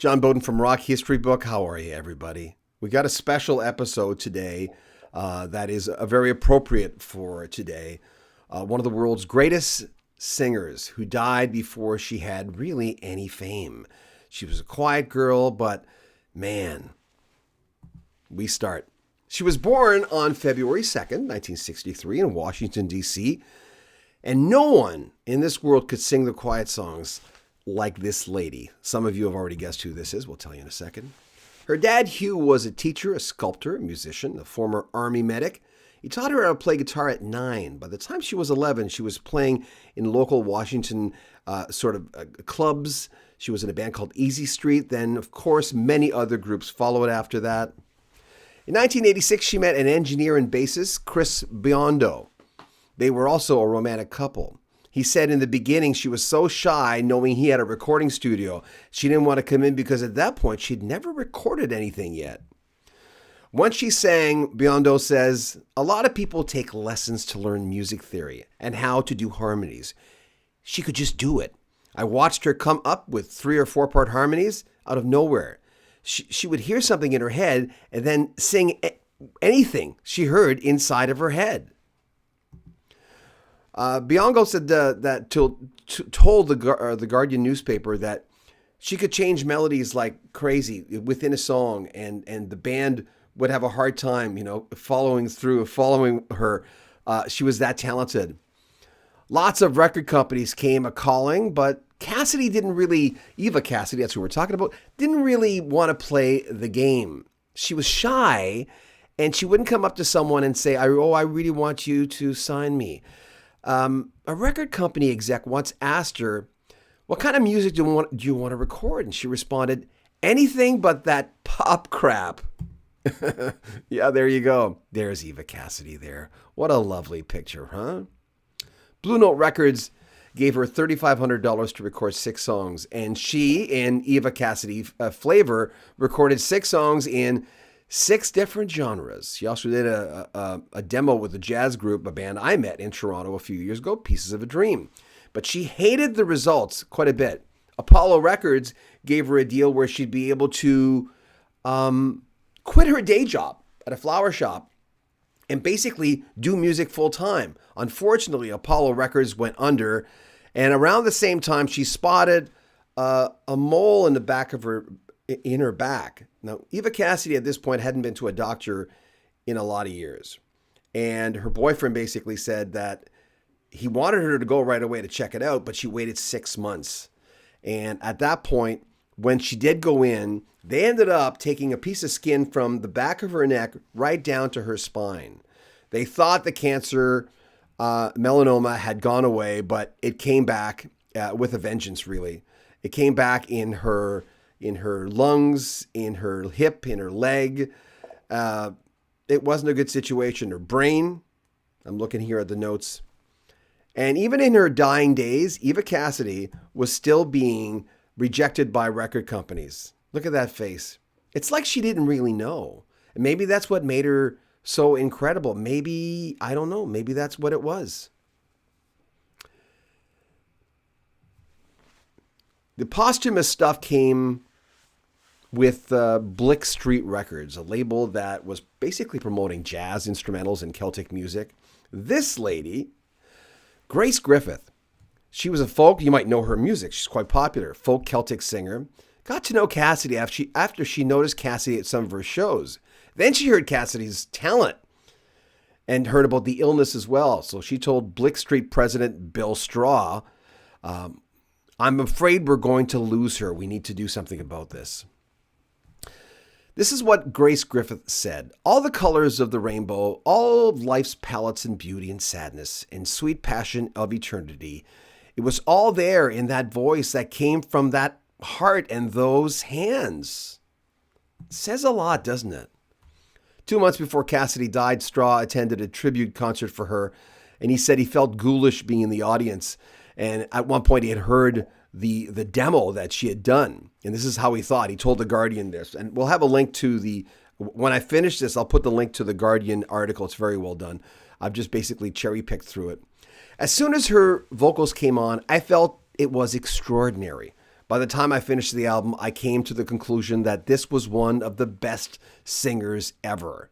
John Beaudin from Rock History Book. How are you, everybody? We got a special episode today that is very appropriate for today. One of the world's greatest singers who died before she had really any fame. She was a quiet girl, but man, we start. She was born on February 2nd, 1963 in Washington, D.C., and no one in this world could sing the quiet songs like this lady. Some of you have already guessed who this is. We'll tell you in a second. Her dad, Hugh, was a teacher, a sculptor, a musician, a former Army medic. He taught her how to play guitar at 9. By the time she was 11, she was playing in local Washington clubs. She was in a band called Easy Street. Then, of course, many other groups followed after that. In 1986, she met an engineer and bassist, Chris Biondo. They were also a romantic couple. He said in the beginning she was so shy knowing he had a recording studio. She didn't want to come in because at that point she'd never recorded anything yet. Once she sang, Biondo says, a lot of people take lessons to learn music theory and how to do harmonies. She could just do it. I watched her come up with 3 or 4-part harmonies out of nowhere. She would hear something in her head and then sing anything she heard inside of her head. Biondo said that told the Guardian newspaper that she could change melodies like crazy within a song, and the band would have a hard time, following her. She was that talented. Lots of record companies came a-calling, but Cassidy Eva Cassidy, that's who we're talking about, didn't really want to play the game. She was shy, and she wouldn't come up to someone and say, I really want you to sign me. A record company exec once asked her, what kind of music do you want to record? And she responded, anything but that pop crap. Yeah, there you go. There's Eva Cassidy there. What a lovely picture, huh? Blue Note Records gave her $3,500 to record 6 songs, and she and Eva Cassidy Flavor recorded 6 songs in 6 different genres. She also did a demo with a jazz group, a band I met in Toronto a few years ago, Pieces of a Dream. But she hated the results quite a bit. Apollo Records gave her a deal where she'd be able to quit her day job at a flower shop and basically do music full time. Unfortunately, Apollo Records went under, and around the same time, she spotted a mole in the back of her back. Now, Eva Cassidy at this point hadn't been to a doctor in a lot of years. And her boyfriend basically said that he wanted her to go right away to check it out, but she waited 6 months. And at that point, when she did go in, they ended up taking a piece of skin from the back of her neck right down to her spine. They thought the cancer, melanoma, had gone away, but it came back with a vengeance, really. It came back in her lungs, in her hip, in her leg. It wasn't a good situation. Her brain, I'm looking here at the notes. And even in her dying days, Eva Cassidy was still being rejected by record companies. Look at that face. It's like she didn't really know. And maybe that's what made her so incredible. Maybe, I don't know, maybe that's what it was. The posthumous stuff came with Blick Street Records, a label that was basically promoting jazz instrumentals and Celtic music. This lady, Grace Griffith, she was a folk, you might know her music, she's quite popular, folk Celtic singer. Got to know Cassidy after she noticed Cassidy at some of her shows. Then she heard Cassidy's talent and heard about the illness as well. So she told Blick Street president Bill Straw, I'm afraid we're going to lose her. We need to do something about this. This is what Grace Griffith said. All the colors of the rainbow, all of life's palettes and beauty and sadness and sweet passion of eternity. It was all there in that voice that came from that heart and those hands. It says a lot, doesn't it? 2 months before Cassidy died, Straw attended a tribute concert for her, and he said he felt ghoulish being in the audience. And at one point he had heard the demo that she had done. And this is how he thought. He told The Guardian this. And we'll have a link to when I finish this, I'll put the link to the Guardian article. It's very well done. I've just basically cherry picked through it. As soon as her vocals came on, I felt it was extraordinary. By the time I finished the album, I came to the conclusion that this was one of the best singers ever.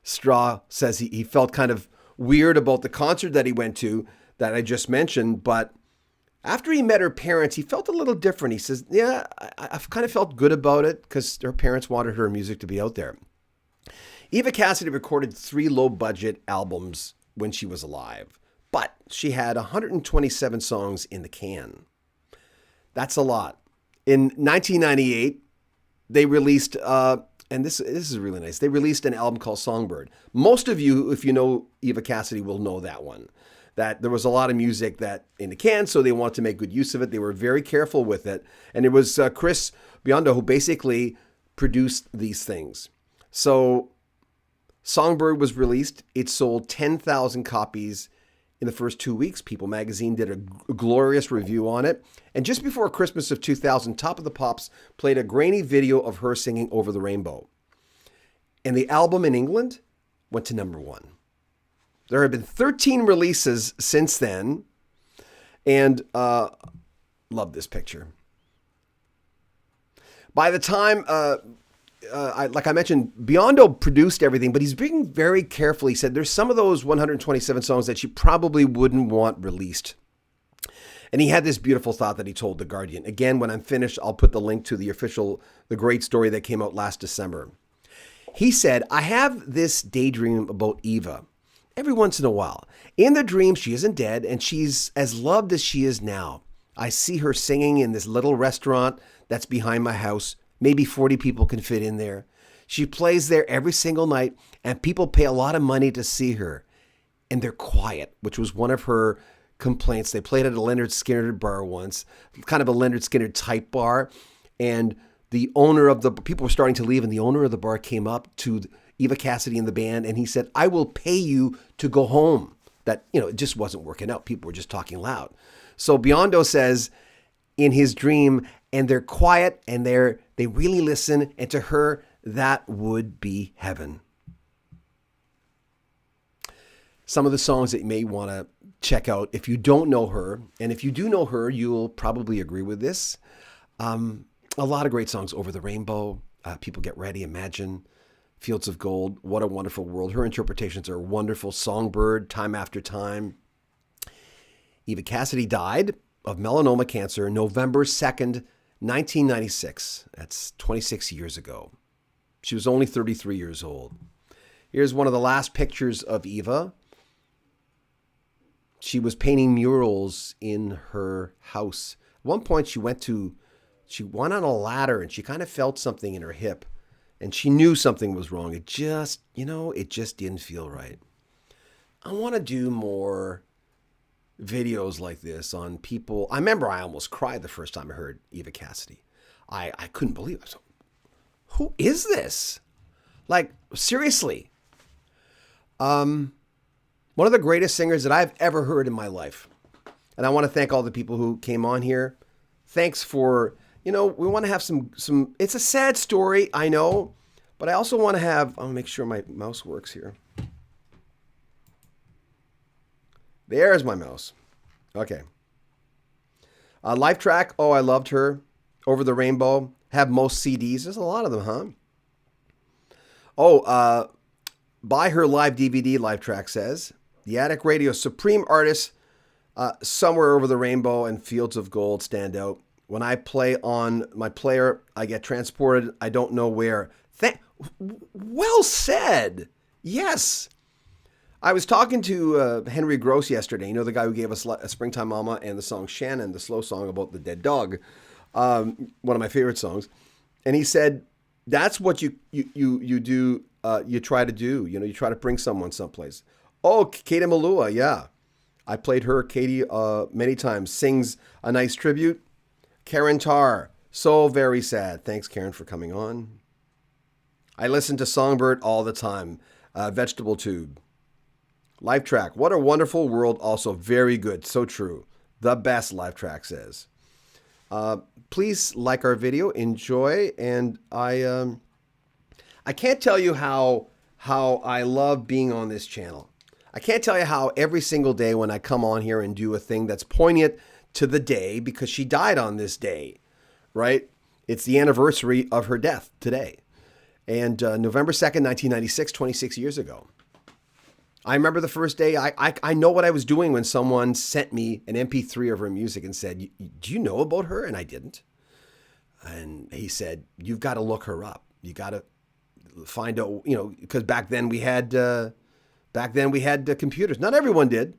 Straw says he felt kind of weird about the concert that he went to that I just mentioned, but after he met her parents, he felt a little different. He says, yeah, I've kind of felt good about it because her parents wanted her music to be out there. Eva Cassidy recorded 3 low-budget albums when she was alive, but she had 127 songs in the can. That's a lot. In 1998, they released, and this is really nice, they released an album called Songbird. Most of you, if you know Eva Cassidy, will know that one. That there was a lot of music that in the can, so they wanted to make good use of it. They were very careful with it. And it was Chris Biondo who basically produced these things. So Songbird was released. It sold 10,000 copies in the first 2 weeks. People magazine did a glorious review on it. And just before Christmas of 2000, Top of the Pops played a grainy video of her singing Over the Rainbow. And the album in England went to number 1. There have been 13 releases since then. And love this picture. By the time, like I mentioned, Biondo produced everything, but he's being very careful. He said there's some of those 127 songs that you probably wouldn't want released. And he had this beautiful thought that he told The Guardian. Again, when I'm finished, I'll put the link to the great story that came out last December. He said, I have this daydream about Eva. Every once in a while. In the dream, she isn't dead, and she's as loved as she is now. I see her singing in this little restaurant that's behind my house. Maybe 40 people can fit in there. She plays there every single night, and people pay a lot of money to see her. And they're quiet, which was one of her complaints. They played at a Leonard Skinner bar once, kind of a Leonard Skinner type bar. And the owner of the people were starting to leave, and the owner of the bar came up to Eva Cassidy and the band, and he said, I will pay you to go home. That, it just wasn't working out. People were just talking loud. So Biondo says in his dream, and they're quiet, and they really listen, and to her, that would be heaven. Some of the songs that you may want to check out if you don't know her, and if you do know her, you'll probably agree with this. A lot of great songs. Over the Rainbow, People Get Ready, Imagine, Fields of Gold, What a Wonderful World. Her interpretations are wonderful. Songbird, Time After Time. Eva Cassidy died of melanoma cancer November 2nd, 1996. That's 26 years ago. She was only 33 years old. Here's one of the last pictures of Eva. She was painting murals in her house. At one point, she went on a ladder and she kind of felt something in her hip. And she knew something was wrong. It just didn't feel right. I want to do more videos like this on people. I remember I almost cried the first time I heard Eva Cassidy. I couldn't believe it. I was like, who is this? Like, seriously. One of the greatest singers that I've ever heard in my life. And I want to thank all the people who came on here. Thanks for... we want to have some, it's a sad story, I know, but I also want to have, I'll make sure my mouse works here. There's my mouse. Okay. Life Track, oh, I loved her. Over the Rainbow, have most CDs. There's a lot of them, huh? Oh, buy her live DVD, Life Track says. The Attic Radio, Supreme Artist, Somewhere Over the Rainbow and Fields of Gold stand out. When I play on my player, I get transported. I don't know where. Well said. Yes. I was talking to Henry Gross yesterday. The guy who gave us Springtime Mama and the song Shannon, the slow song about the dead dog. One of my favorite songs. And he said, that's what you do. You try to do. You try to bring someone someplace. Oh, Katie Malua. Yeah. I played her, Katie, many times. Sings a nice tribute. Karen Tarr, so very sad. Thanks, Karen, for coming on. I listen to Songbird all the time. Vegetable Tube. Life Track, What a Wonderful World, also very good. So true. The best, Life Track says. Please like our video, enjoy, and I can't tell you how I love being on this channel. I can't tell you how every single day when I come on here and do a thing that's poignant to the day, because she died on this day. right? It's the anniversary of her death today. And November 2nd, 1996, 26 years ago. I remember the first day, I know what I was doing when someone sent me an MP3 of her music and said, do you know about her? And I didn't. And he said, you've got to look her up. You got to find out, because back then we had computers. Not everyone did,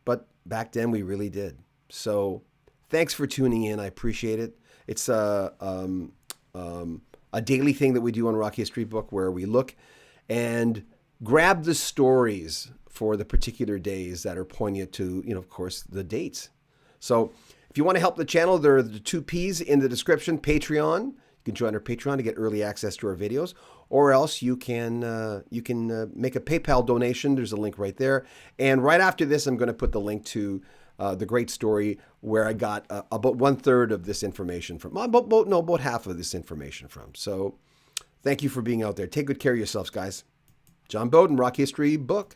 but back then we really did. So thanks for tuning in. I appreciate it. It's a daily thing that we do on Rock History Book, where we look and grab the stories for the particular days that are poignant to, of course, the dates. So if you want to help the channel, there are the 2 P's in the description. Patreon. You can join our Patreon to get early access to our videos, or else you can make a PayPal donation. There's a link right there. And right after this, I'm going to put the link to the great story where I got about 1/3 of this information from. About half of this information from. So thank you for being out there. Take good care of yourselves, guys. John Beaudin, Rock History Book.